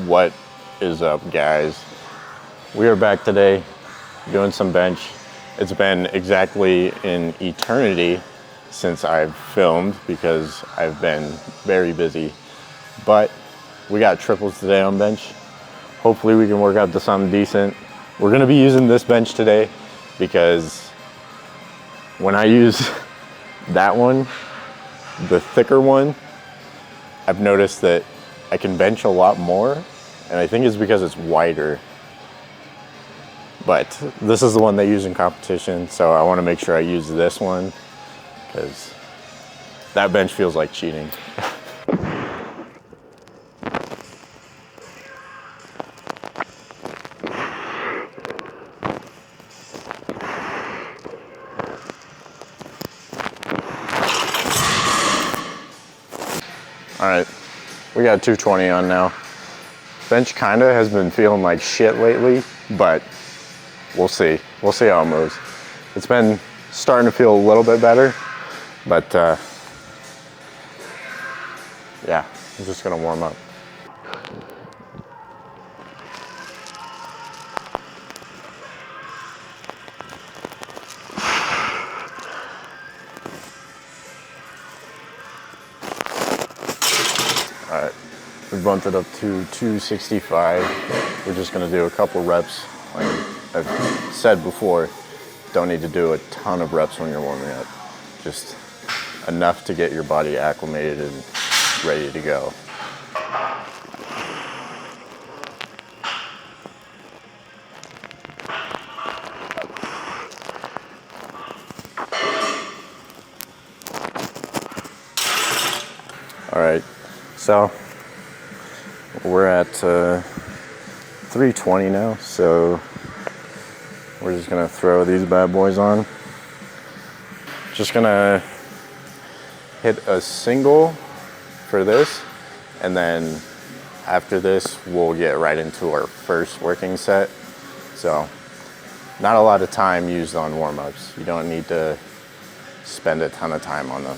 What is up, guys? We are back today doing some bench. It's been exactly an eternity since I've filmed because I've been very busy, but we got triples today on bench. Hopefully we can work out to something decent. We're gonna be using this bench today because when I use that one, the thicker one, I've noticed that I can bench a lot more, and I think it's because it's wider. But this is the one they use in competition, so I want to make sure I use this one because that bench feels like cheating. All right, we got 220 on now. Bench kinda has been feeling like shit lately, but we'll see. We'll see how it moves. It's been starting to feel a little bit better, but yeah, I'm just gonna warm up. All right, we bumped it up to 265. We're just gonna do a couple reps. Like I've said before, don't need to do a ton of reps when you're warming up. Just enough to get your body acclimated and ready to go. All right, so we're at 320 now, so we're just gonna throw these bad boys on. Just gonna hit a single for this, and then after this, we'll get right into our first working set. So not a lot of time used on warm-ups. You don't need to spend a ton of time on them.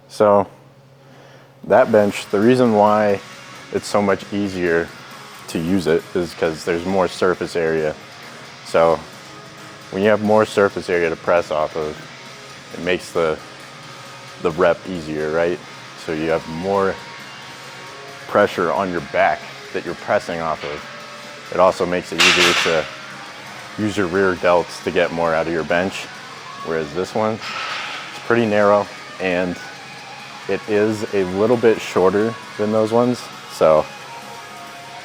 So that bench, the reason why it's so much easier to use it is because there's more surface area. So when you have more surface area to press off of, it makes the rep easier, right? So you have more pressure on your back that you're pressing off of. It also makes it easier to use your rear delts to get more out of your bench. Whereas this one, it's pretty narrow and it is a little bit shorter than those ones, so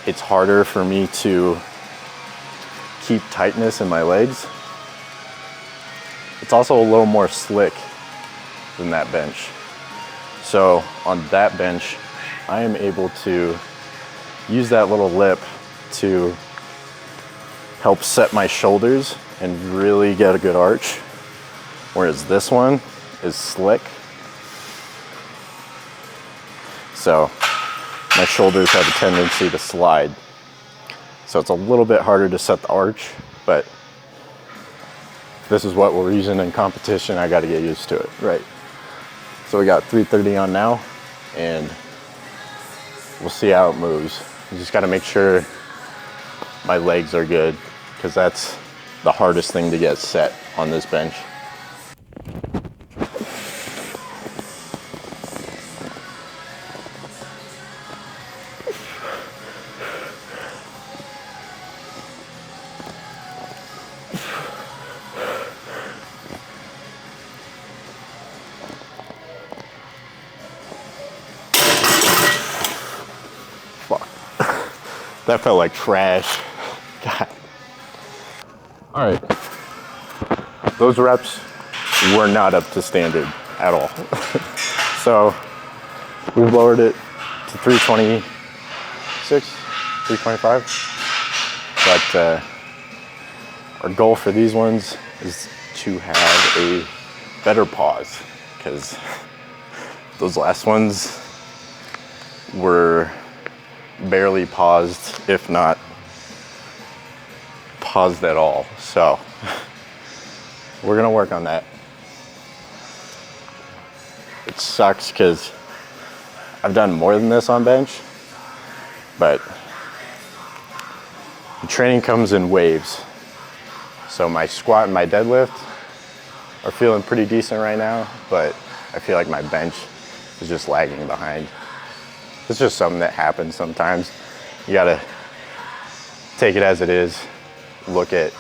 it's harder for me to keep tightness in my legs. It's also a little more slick than that bench. So on that bench, I am able to use that little lip to help set my shoulders and really get a good arch, whereas this one is slick. So my shoulders have a tendency to slide. So it's a little bit harder to set the arch, but this is what we're using in competition. I got to get used to it, right? So we got 330 on now, and we'll see how it moves. You just got to make sure my legs are good, because that's the hardest thing to get set on this bench. That felt like trash. God. All right. Those reps were not up to standard at all. So we've lowered it to 326, 325. But our goal for these ones is to have a better pause, because those last ones were barely paused, if not paused at all. So we're gonna work on that. it sucks because I've done more than this on bench, but the training comes in waves. So my squat and my deadlift are feeling pretty decent right now, but I feel like my bench is just lagging behind. It's just something that happens sometimes. You gotta take it as it is, look at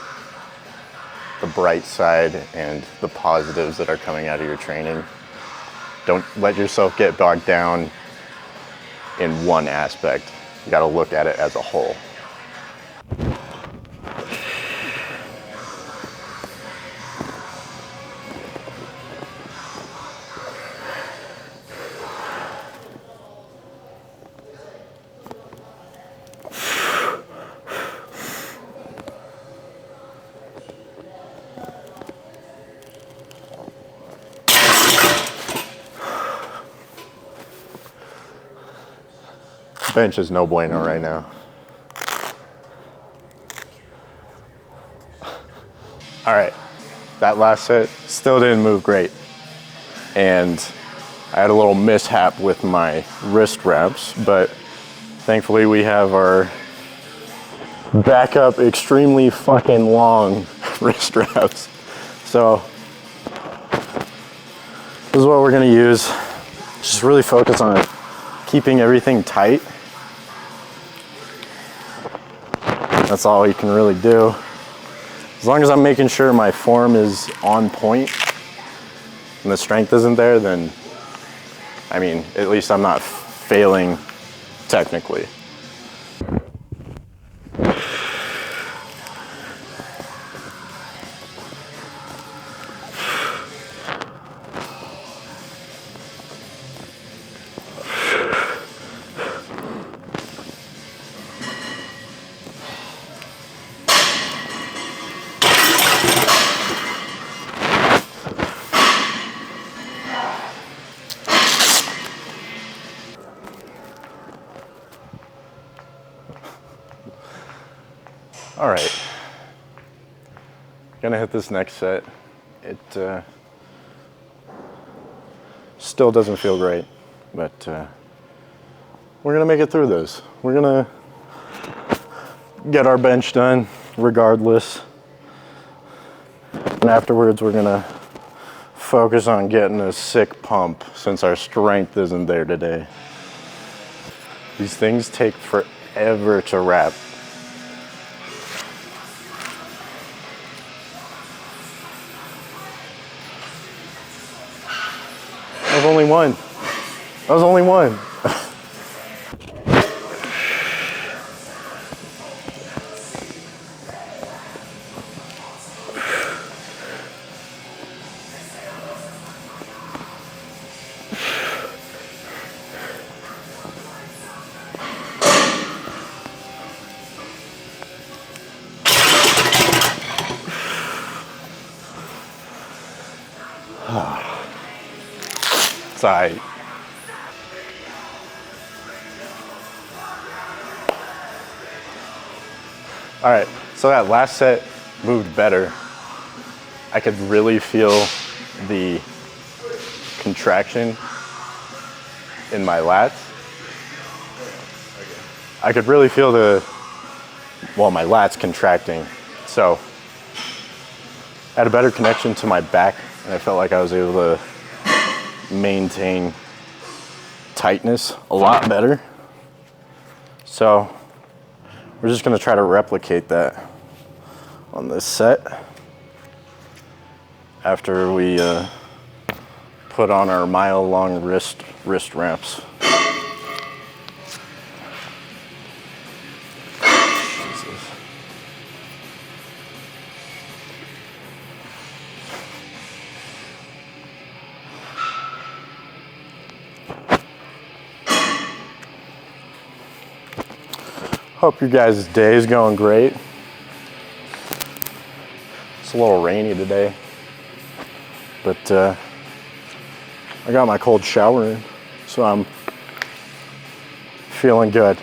the bright side and the positives that are coming out of your training. Don't let yourself get bogged down in one aspect. You gotta look at it as a whole. Bench is no bueno right now. All right, that last set still didn't move great. And I had a little mishap with my wrist wraps, but thankfully we have our backup extremely fucking long wrist wraps. So this is what we're gonna use. Just really focus on keeping everything tight. That's all you can really do. As long as I'm making sure my form is on point and the strength isn't there, then, I mean, at least I'm not failing technically. All right, gonna hit this next set. It still doesn't feel great, but we're gonna make it through this. We're gonna get our bench done regardless. And afterwards, we're gonna focus on getting a sick pump since our strength isn't there today. These things take forever to wrap. That was only one. That was only one. It's all right. All right, so that last set moved better. I could really feel the contraction in my lats. I could really feel my lats contracting. So I had a better connection to my back, and I felt like I was able to maintain tightness a lot better. So we're just gonna try to replicate that on this set after we put on our mile-long wrist wraps. Jesus. Hope your guys' day is going great. It's a little rainy today, but I got my cold shower in, so I'm feeling good.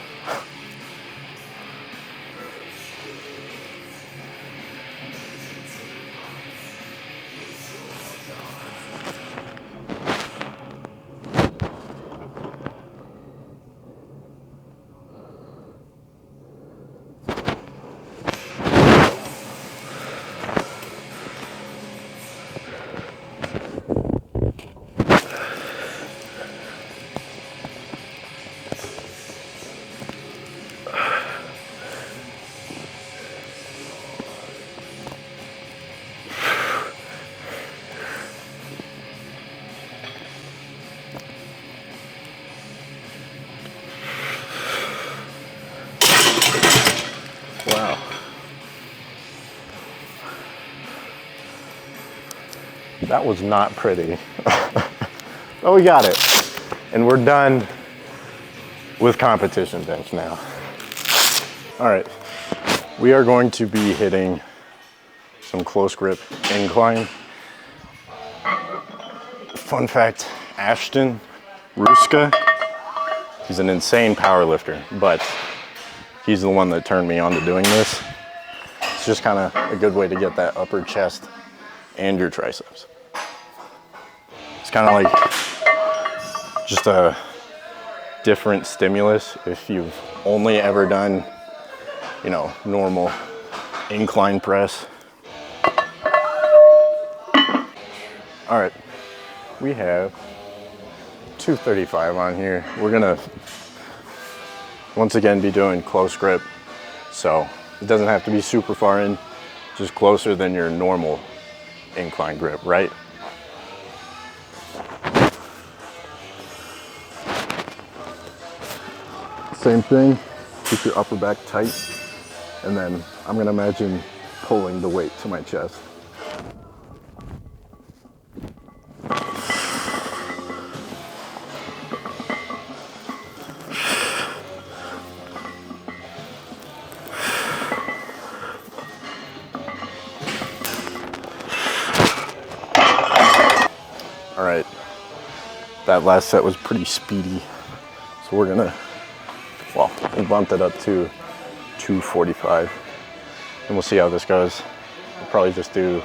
That was not pretty. But we got it. And we're done with competition bench now. All right, we are going to be hitting some close grip incline. Fun fact, Ashton Ruska, he's an insane power lifter, but he's the one that turned me on to doing this. It's just kind of a good way to get that upper chest and your triceps. It's kind of like just a different stimulus if you've only ever done, you know, normal incline press. All right, we have 235 on here. We're gonna, once again, be doing close grip. So it doesn't have to be super far in, just closer than your normal incline grip, right? Same thing, keep your upper back tight. And then I'm gonna imagine pulling the weight to my chest. All right, that last set was pretty speedy. So we're gonna, well, we bumped it up to 245 and we'll see how this goes. We'll probably just do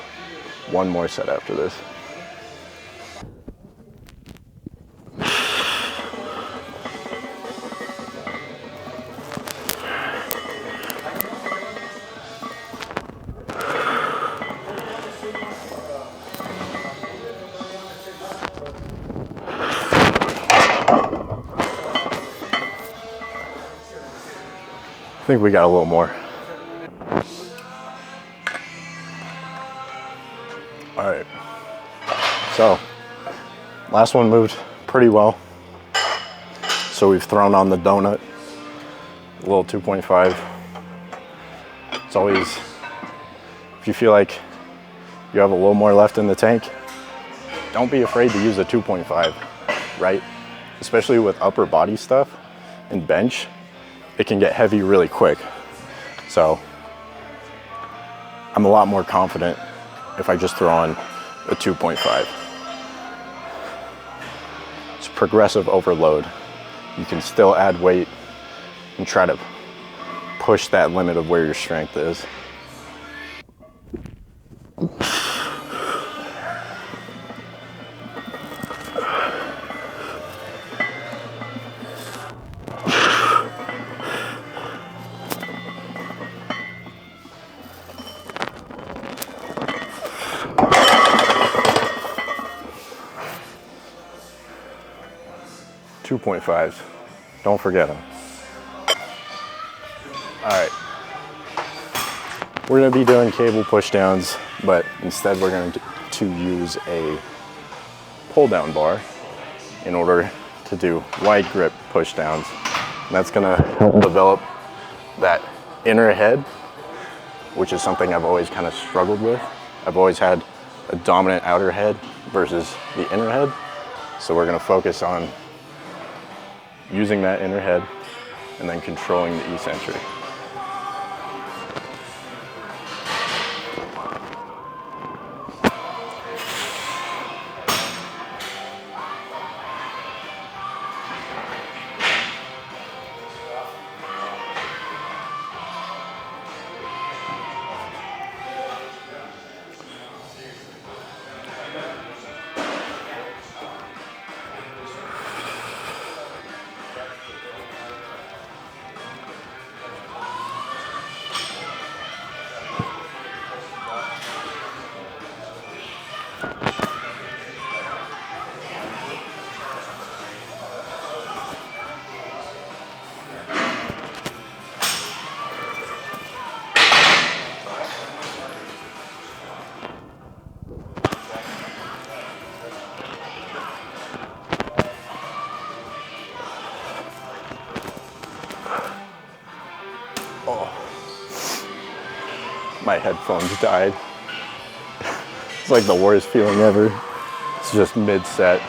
one more set after this. I think we got a little more. All right, so last one moved pretty well. So we've thrown on the donut, a little 2.5. It's always, if you feel like you have a little more left in the tank, don't be afraid to use a 2.5, right? Especially with upper body stuff and bench, it can get heavy really quick. So I'm a lot more confident if I just throw on a 2.5. It's progressive overload. You can still add weight and try to push that limit of where your strength is. .5s. Don't forget them. All right. We're going to be doing cable push downs, but instead we're going to use a pull down bar in order to do wide grip push downs. And that's going to help develop that inner head, which is something I've always kind of struggled with. I've always had a dominant outer head versus the inner head. So we're going to focus on using that inner head and then controlling the eccentric. My headphones died. like the worst feeling ever. It's just mid-set.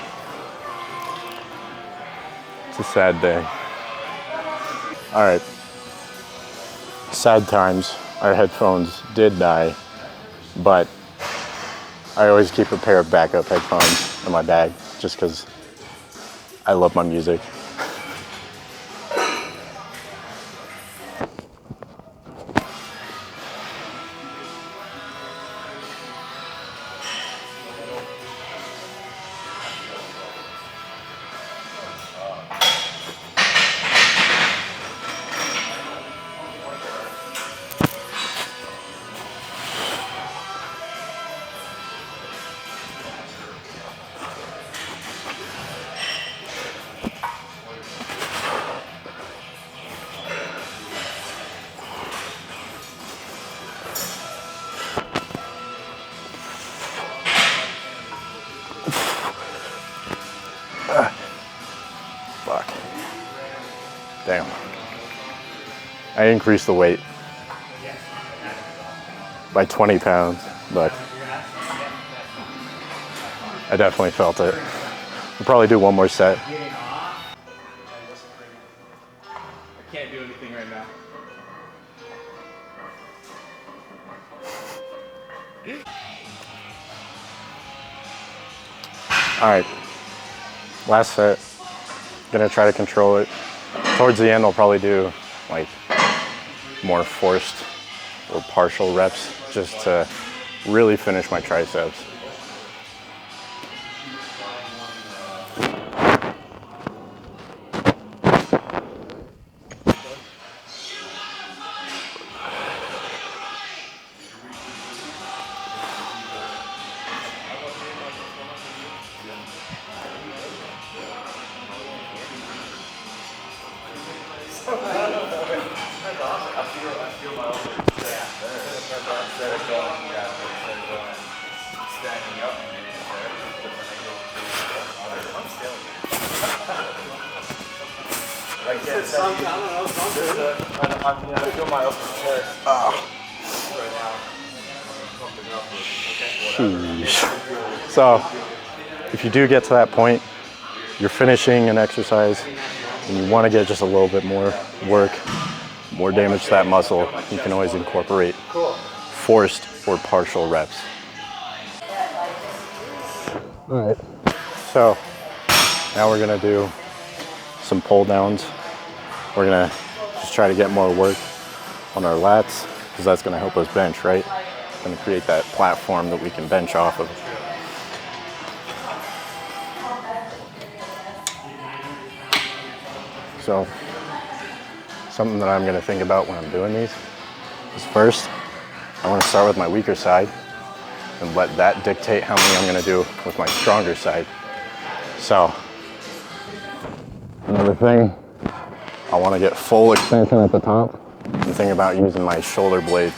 It's a sad day. All right. Sad times. Our headphones did die, but I always keep a pair of backup headphones in my bag just because I love my music. Fuck. Damn. I increased the weight by 20 pounds, but I definitely felt it. We'll probably do one more set. I can't do anything right now. All right, last set. Gonna try to control it. Towards the end, I'll probably do like more forced or partial reps just to really finish my triceps. Sheesh. So, if you do get to that point, you're finishing an exercise and you want to get just a little bit more work, more damage to that muscle, you can always incorporate forced or partial reps. All right. So, now we're gonna do some pull downs. We're gonna just try to get more work on our lats because that's gonna help us bench, right? Gonna create that platform that we can bench off of. So, something that I'm gonna think about when I'm doing these is first, I wanna start with my weaker side and let that dictate how many I'm gonna do with my stronger side. So, another thing, I wanna get full extension at the top and think about using my shoulder blade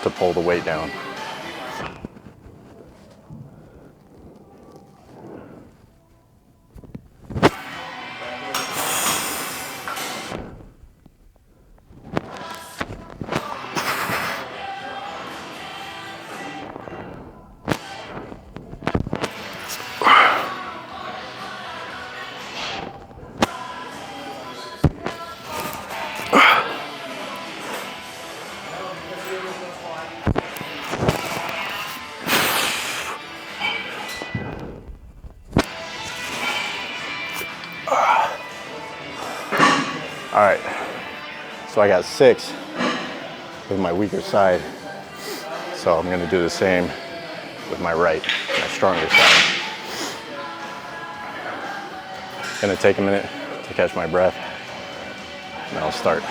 to pull the weight down. All right, so I got 6 with my weaker side. So I'm gonna do the same with my right, my stronger side. Gonna take a minute to catch my breath, and I'll start.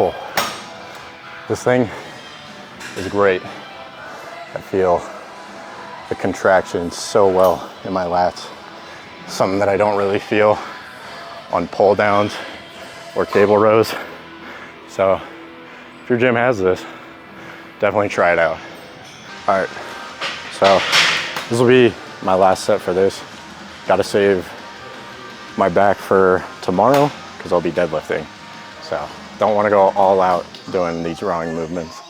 Oh, this thing is great. I feel the contraction so well in my lats. Something that I don't really feel on pull downs or cable rows. So if your gym has this, definitely try it out. All right, so this will be my last set for this. Gotta save my back for tomorrow because I'll be deadlifting. So don't wanna go all out doing these rowing movements.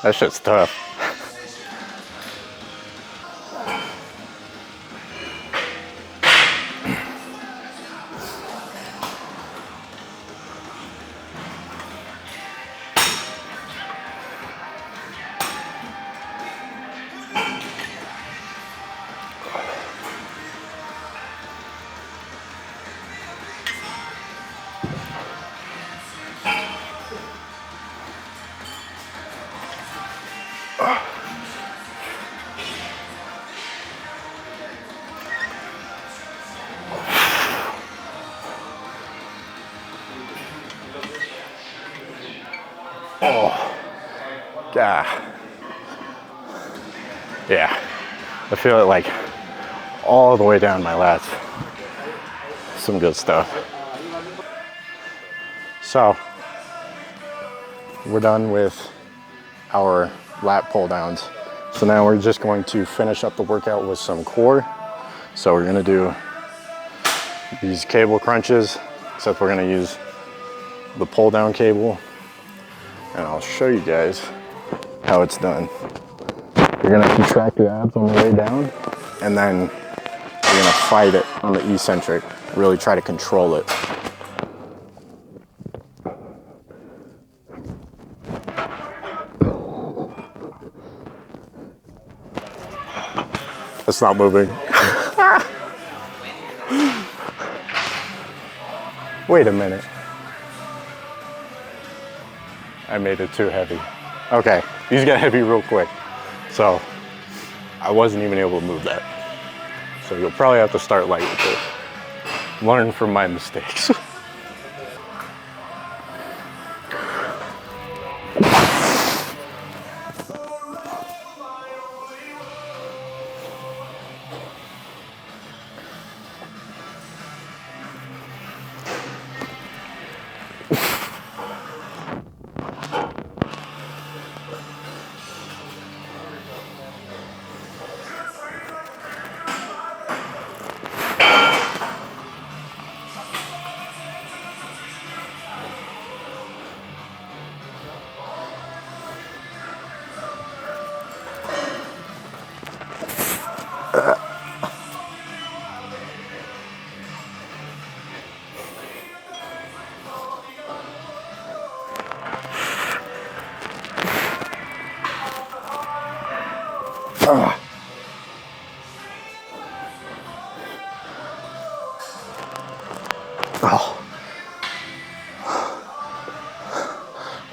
That shit's tough. Oh, God. Yeah, I feel it like all the way down my lats. Some good stuff. So, we're done with our lat pull downs. So now we're just going to finish up the workout with some core. So we're gonna do these cable crunches, except we're gonna use the pull down cable. And I'll show you guys how it's done. You're gonna contract your abs on the way down, and then you're gonna fight it on the eccentric. Really try to control it. It's not moving. Wait a minute. I made it too heavy. Okay, these got heavy real quick. So I wasn't even able to move that. So you'll probably have to start light with this. Learn from my mistakes. Oh.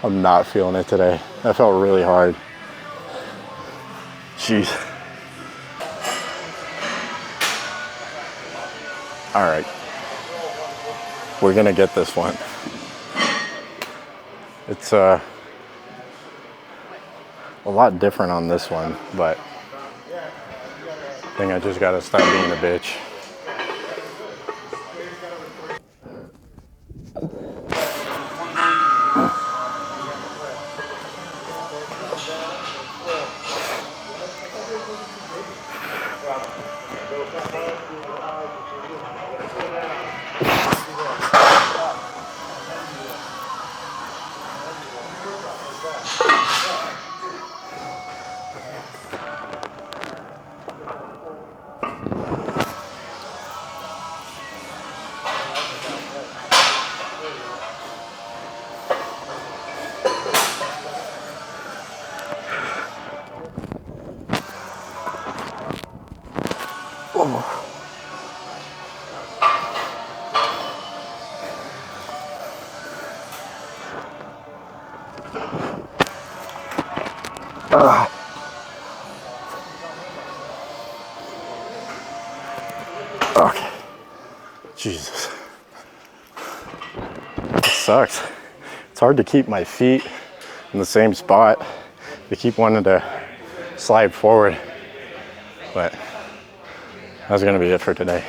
I'm not feeling it today. That felt really hard. Jeez. All right. We're gonna get this one. It's a lot different on this one, but I think I just gotta stop being a bitch. Okay. Jesus. It sucks. It's hard to keep my feet in the same spot. They keep wanting to slide forward. But that's gonna be it for today.